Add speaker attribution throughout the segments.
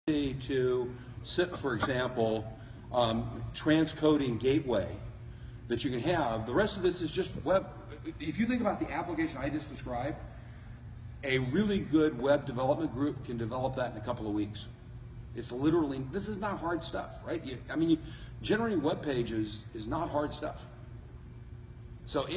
Speaker 1: to SIP, for example, transcoding gateway that you can have. The rest of this is just web. If you think about the application I just described, a really good web development group can develop that in a couple of weeks. It's literally, this is not hard stuff, right? Generating web pages is not hard stuff. So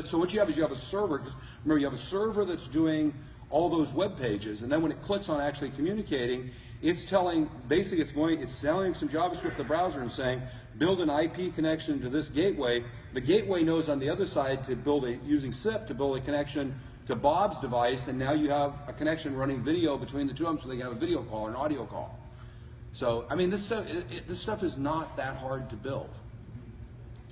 Speaker 1: so what you have is you have a server. Just remember, you have a server that's doing all those web pages, and then when it clicks on actually communicating, it's telling, basically it's selling some JavaScript to the browser and saying, build an IP connection to this gateway. The gateway knows on the other side to build using SIP to build a connection to Bob's device, and now you have a connection running video between the two of them so they can have a video call or an audio call. So, this stuff is not that hard to build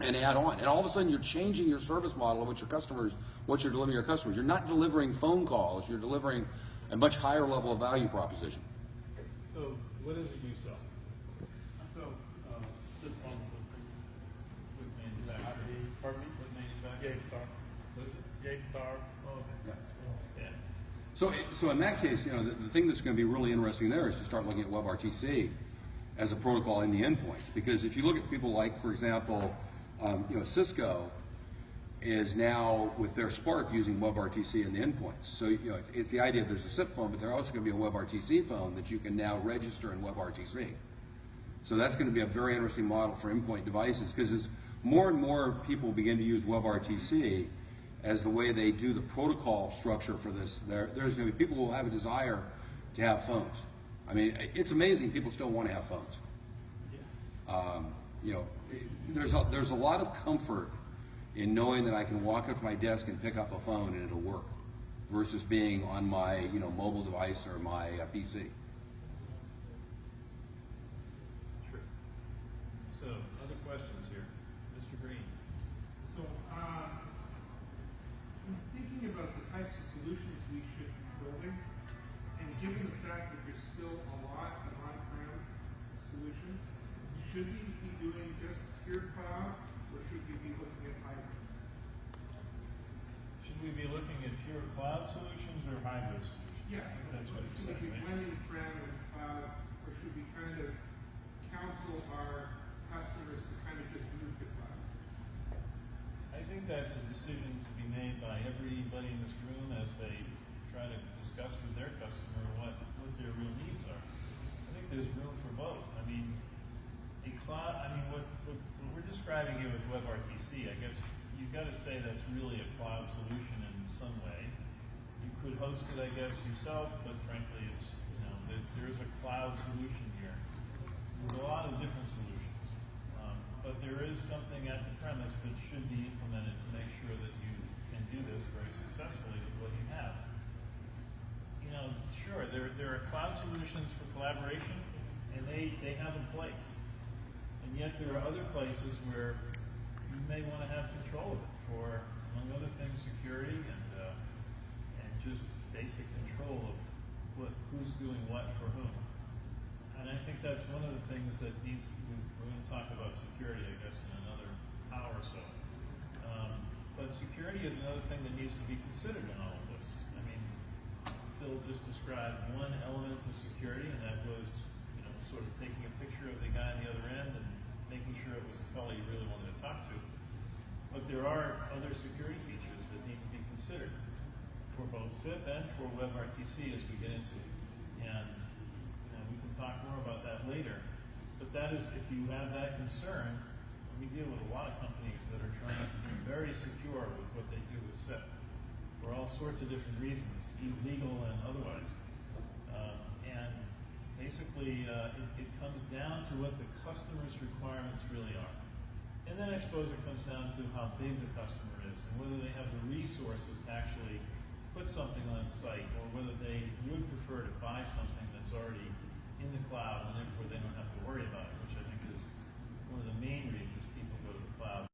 Speaker 1: and add on. And all of a sudden you're changing your service model of what you're delivering to your customers. You're not delivering phone calls, you're delivering a much higher level of value proposition.
Speaker 2: So what is it you sell?
Speaker 3: I sell SIP phones with manufacturers.
Speaker 2: Pardon me?
Speaker 3: With manufacturers.
Speaker 2: Yaystar. What is it?
Speaker 3: Yaystar.
Speaker 2: Oh, okay.
Speaker 3: Yeah.
Speaker 1: So in that case, the thing that's going to be really interesting there is to start looking at WebRTC as a protocol in the endpoints. Because if you look at people like, for example, Cisco is now with their Spark using WebRTC in the endpoints. So it's the idea that there's a SIP phone, but there's also going to be a WebRTC phone that you can now register in WebRTC. So that's going to be a very interesting model for endpoint devices, because as more and more people begin to use WebRTC as the way they do the protocol structure for this, there's going to be people who will have a desire to have phones. It's amazing people still want to have phones. There's a lot of comfort in knowing that I can walk up to my desk and pick up a phone and it'll work, versus being on my mobile device or my PC.
Speaker 2: Sure. So, other questions here? Mr. Green.
Speaker 4: So, thinking about the types of solutions we should be building, and given the fact that there's still a lot of on-prem solutions, should we be doing just pure cloud, or should we be looking at hybrid?
Speaker 2: Should we be looking at pure cloud solutions or hybrid solutions?
Speaker 4: Yeah,
Speaker 2: That's what
Speaker 4: should
Speaker 2: you said,
Speaker 4: we be
Speaker 2: right?
Speaker 4: blending prem and cloud, or should we kind of counsel our customers to kind of just move to cloud?
Speaker 2: I think that's a decision to be made by everybody in this room as they try to discuss with their customer what their real needs are. I think there's room for both. A cloud, what we're describing here with WebRTC, I guess you've got to say that's really a cloud solution in some way. You could host it, I guess, yourself, but frankly, it's, there's a cloud solution here. There's a lot of different solutions, but there is something at the premise that should be implemented to make sure that you can do this very successfully with what you have. Sure, there are cloud solutions for collaboration, and they have a place. And yet there are other places where you may want to have control of it for, among other things, security and just basic control of who's doing what for whom. And I think that's one of the things that we're going to talk about security, I guess, in another hour or so. But security is another thing that needs to be considered in all of this. Phil just described one element of security, and that was, sort of taking a picture of the guy on the other end and making sure it was a fellow you really wanted to talk to. But there are other security features that need to be considered for both SIP and for WebRTC as we get into it. And we can talk more about that later. But that is, if you have that concern, we deal with a lot of companies that are trying to be very secure with what they do with SIP for all sorts of different reasons, legal and otherwise. And basically, it comes down to what the customer's requirements really are. And then I suppose it comes down to how big the customer is and whether they have the resources to actually put something on site, or whether they would prefer to buy something that's already in the cloud and therefore they don't have to worry about it, which I think is one of the main reasons people go to the cloud.